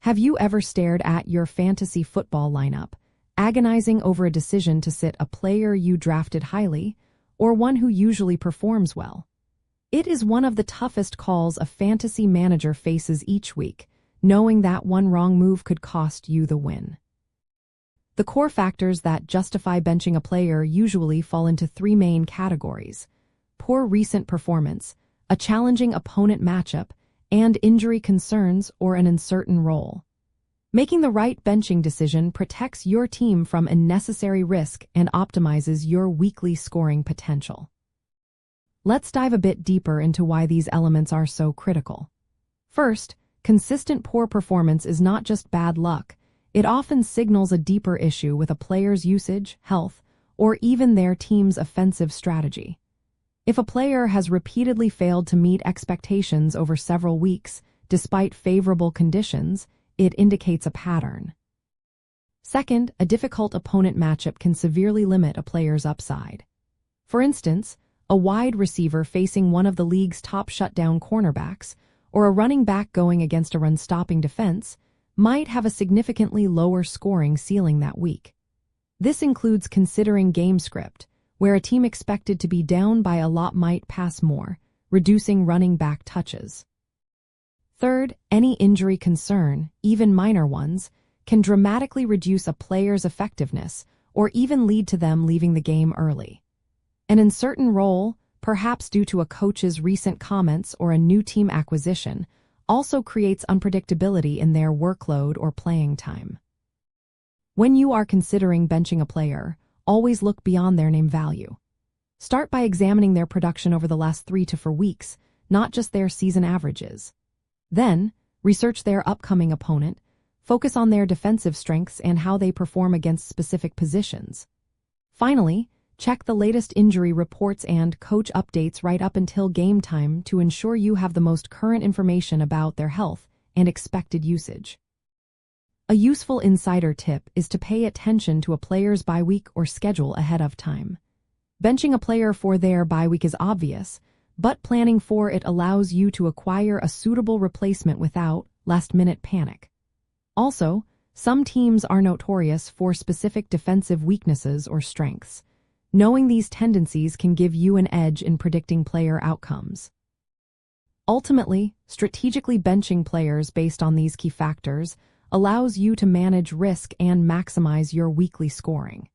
Have you ever stared at your fantasy football lineup, agonizing over a decision to sit a player you drafted highly, or one who usually performs well? It is one of the toughest calls a fantasy manager faces each week, knowing that one wrong move could cost you the win. The core factors that justify benching a player usually fall into three main categories: poor recent performance, a challenging opponent matchup, and injury concerns or an uncertain role. Making the right benching decision protects your team from unnecessary risk and optimizes your weekly scoring potential. Let's dive a bit deeper into why these elements are so critical. First, consistent poor performance is not just bad luck. It often signals a deeper issue with a player's usage, health, or even their team's offensive strategy. If a player has repeatedly failed to meet expectations over several weeks, despite favorable conditions, it indicates a pattern. Second, a difficult opponent matchup can severely limit a player's upside. For instance, a wide receiver facing one of the league's top shutdown cornerbacks, or a running back going against a run-stopping defense, might have a significantly lower scoring ceiling that week. This includes considering game script, where a team expected to be down by a lot might pass more, reducing running back touches. Third, any injury concern, even minor ones, can dramatically reduce a player's effectiveness or even lead to them leaving the game early. An uncertain role, perhaps due to a coach's recent comments or a new team acquisition, also creates unpredictability in their workload or playing time. When you are considering benching a player, always look beyond their name value. Start by examining their production over the last 3 to 4 weeks, not just their season averages. Then, research their upcoming opponent, focus on their defensive strengths and how they perform against specific positions. Finally, check the latest injury reports and coach updates right up until game time to ensure you have the most current information about their health and expected usage. A useful insider tip is to pay attention to a player's bye week or schedule ahead of time. Benching a player for their bye week is obvious, but planning for it allows you to acquire a suitable replacement without last-minute panic. Also, some teams are notorious for specific defensive weaknesses or strengths. Knowing these tendencies can give you an edge in predicting player outcomes. Ultimately, strategically benching players based on these key factors allows you to manage risk and maximize your weekly scoring.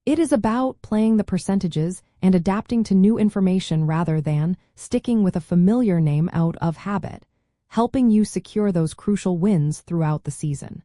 It is about playing the percentages and adapting to new information rather than sticking with a familiar name out of habit, helping you secure those crucial wins throughout the season.